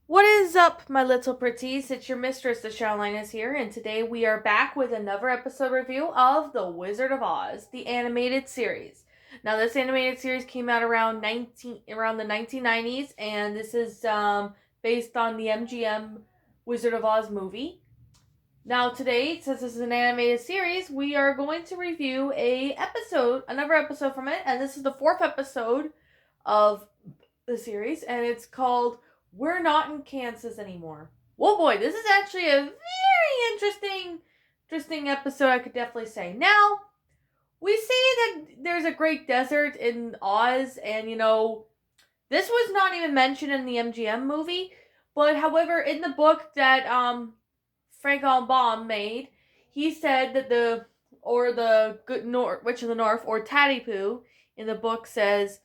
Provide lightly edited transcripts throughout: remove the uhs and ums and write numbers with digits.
What is up, my little pretties? It's your mistress, the Showliness here, and today we are back with another episode review of The Wizard of Oz, the animated series. Now, this animated series came out around the 1990s, and this is based on the MGM Wizard of Oz movie. Now, today, since this is an animated series, we are going to review another episode from it, and this is the fourth episode of the series, and it's called We're Not in Kansas Anymore. Whoa, boy, this is actually a very interesting episode, I could definitely say. Now, we see that there's a great desert in Oz, and this was not even mentioned in the MGM movie, but however, in the book that Frank Baum made, he said that the Good Witch of the North, or Tatty Poo, in the book says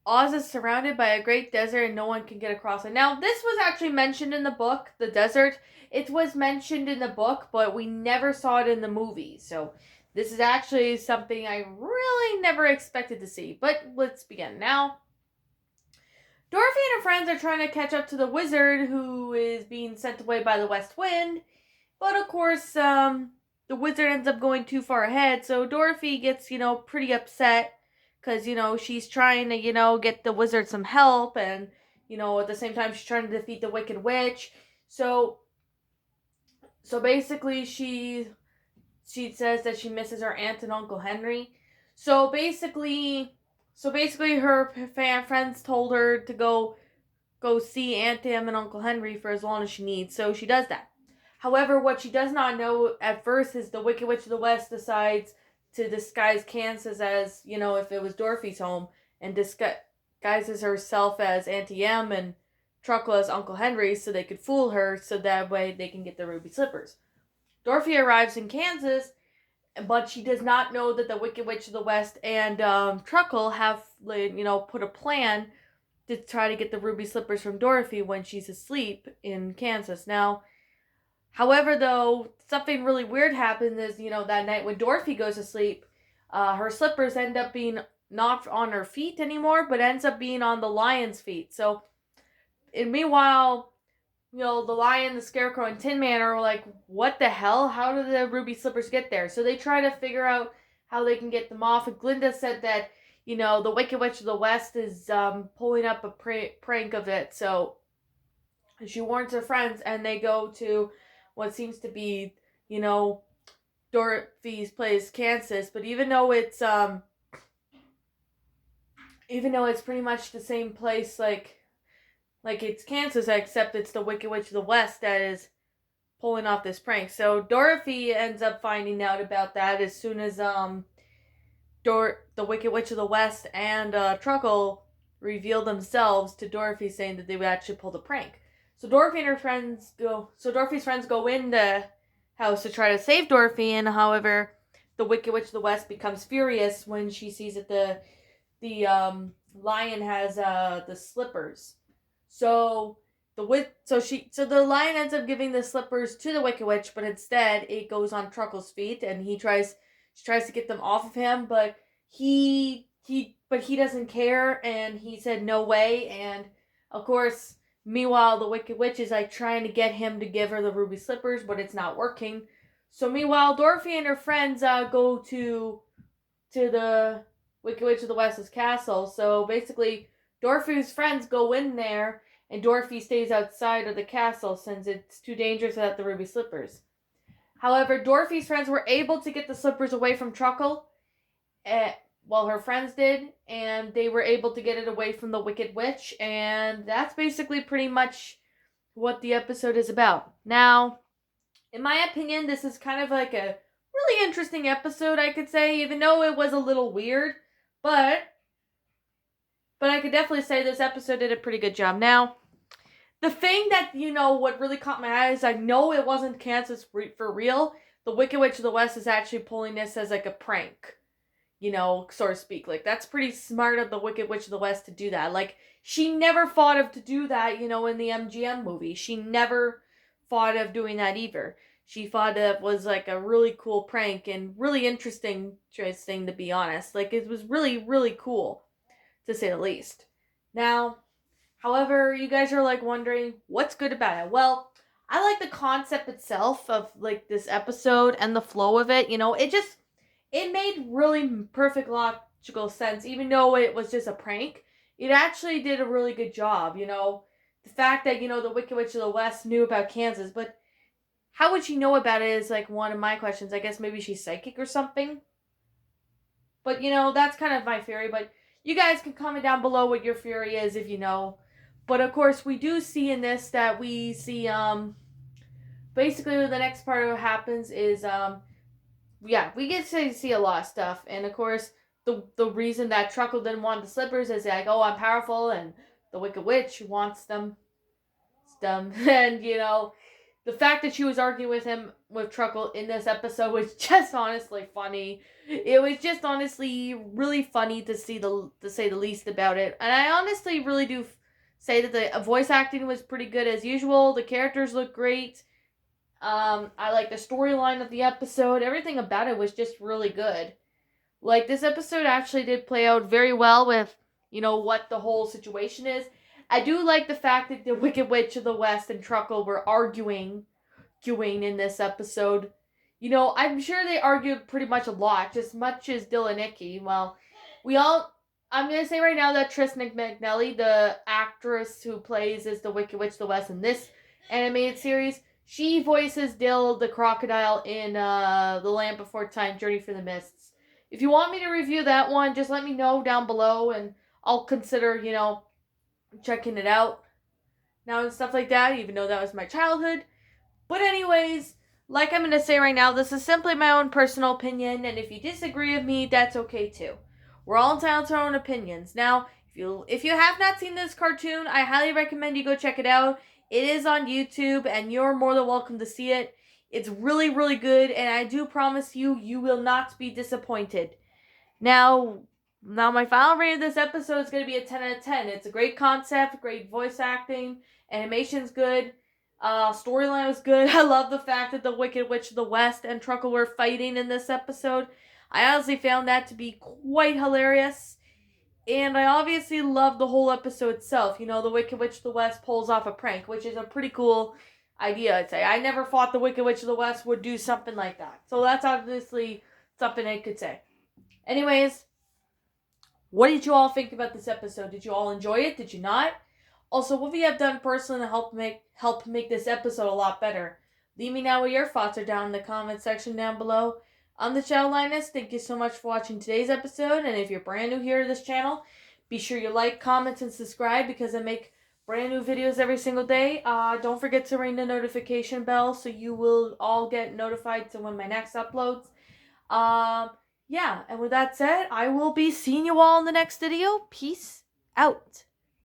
Oz is surrounded by a great desert and no one can get across it. Now, this was actually mentioned in the book, the desert. It was mentioned in the book, but we never saw it in the movie. So, this is actually something I really never expected to see. But let's begin. Now, Dorothy and her friends are trying to catch up to the wizard who is being sent away by the west wind. But of course, the wizard ends up going too far ahead. So Dorothy gets, pretty upset because, she's trying to, get the wizard some help. And, at the same time, she's trying to defeat the Wicked Witch. So, so basically, she says that she misses her aunt and Uncle Henry. So basically, her friends told her to go see Aunt Em and Uncle Henry for as long as she needs. So she does that. However, what she does not know at first is the Wicked Witch of the West decides to disguise Kansas as, if it was Dorothy's home, and disguises herself as Auntie Em and Truckle as Uncle Henry so they could fool her so that way they can get the ruby slippers. Dorothy arrives in Kansas, but she does not know that the Wicked Witch of the West and Truckle have, put a plan to try to get the ruby slippers from Dorothy when she's asleep in Kansas. Now, however, though, something really weird happens is, that night when Dorothy goes to sleep, her slippers end up being not on her feet anymore, but ends up being on the lion's feet. So, and meanwhile, the lion, the scarecrow, and Tin Man are like, what the hell? How did the ruby slippers get there? So they try to figure out how they can get them off. And Glinda said that, the Wicked Witch of the West is pulling up a prank of it. So she warns her friends, and they go to what seems to be, Dorothy's place, Kansas. But even though it's pretty much the same place, like it's Kansas, except it's the Wicked Witch of the West that is pulling off this prank. So Dorothy ends up finding out about that as soon as the Wicked Witch of the West and Truckle reveal themselves to Dorothy, saying that they would actually pull the prank. So Dorothy's friends go in the house to try to save Dorothy, and however, the Wicked Witch of the West becomes furious when she sees that the lion has the slippers. So the lion ends up giving the slippers to the Wicked Witch, but instead it goes on Truckle's feet, and she tries to get them off of him, but he doesn't care, and he said no way. And of course, meanwhile, the Wicked Witch is like trying to get him to give her the ruby slippers, but it's not working. So meanwhile, Dorothy and her friends go to the Wicked Witch of the West's castle. So basically, Dorothy's friends go in there, and Dorothy stays outside of the castle since it's too dangerous without the ruby slippers. However, Dorothy's friends were able to get the slippers away from Truckle, well, her friends did, and they were able to get it away from the Wicked Witch, and that's basically pretty much what the episode is about. Now, in my opinion, this is kind of like a really interesting episode, I could say, even though it was a little weird, but I could definitely say this episode did a pretty good job. Now, the thing that, what really caught my eyes, I know it wasn't Kansas for real. The Wicked Witch of the West is actually pulling this as like a prank, so to speak. Like, that's pretty smart of the Wicked Witch of the West to do that. Like, she never thought of to do that, in the MGM movie. She never thought of doing that either. She thought it was like a really cool prank and really interesting, to be honest. Like, it was really, really cool, to say the least. Now, However, you guys are like wondering what's good about it. Well, I like the concept itself of like this episode and the flow of it. It made really perfect logical sense, even though it was just a prank. It actually did a really good job. The fact that the Wicked Witch of the West knew about Kansas, but how would she know about it is like one of my questions. I guess maybe she's psychic or something. But that's kind of my theory. But you guys can comment down below what your theory is if you know. But of course, we do see in this that we see basically the next part of what happens is yeah, we get to see a lot of stuff. And of course, the reason that Truckle didn't want the slippers is like, oh, I'm powerful, and the Wicked Witch wants them. It's dumb. And the fact that she was arguing with him with Truckle in this episode was just honestly funny. It was just honestly really funny to say the least about it. And I honestly really do say that the voice acting was pretty good as usual. The characters look great. I like the storyline of the episode. Everything about it was just really good. Like, this episode actually did play out very well with, what the whole situation is. I do like the fact that the Wicked Witch of the West and Truckle were arguing in this episode. I'm sure they argued pretty much a lot, just much as Dylan Icky. Well, I'm going to say right now that Tristan McNally, the actress who plays as the Wicked Witch of the West in this animated series, she voices Dill the crocodile in The Land Before Time, Journey Through the Mists. If you want me to review that one, just let me know down below and I'll consider, checking it out now and stuff like that, even though that was my childhood. But anyways, like I'm going to say right now, this is simply my own personal opinion, and if you disagree with me, that's okay too. We're all entitled to our own opinions. Now, if you have not seen this cartoon, I highly recommend you go check it out. It is on YouTube, and you're more than welcome to see it. It's really, really good, and I do promise you, you will not be disappointed. Now my final rating of this episode is going to be a 10 out of 10. It's a great concept, great voice acting, animation's good, storyline was good. I love the fact that the Wicked Witch of the West and Truckle were fighting in this episode. I honestly found that to be quite hilarious. And I obviously love the whole episode itself. The Wicked Witch of the West pulls off a prank, which is a pretty cool idea, I'd say. I never thought the Wicked Witch of the West would do something like that. So that's obviously something I could say. Anyways, what did you all think about this episode? Did you all enjoy it? Did you not? Also, what have you have done personally to help make this episode a lot better? Leave me know what your thoughts are down in the comment section down below. I'm the Channel Linus. Thank you so much for watching today's episode. And if you're brand new here to this channel, be sure you like, comment, and subscribe because I make brand new videos every single day. Don't forget to ring the notification bell so you will all get notified to when my next uploads. Yeah, and with that said, I will be seeing you all in the next video. Peace out.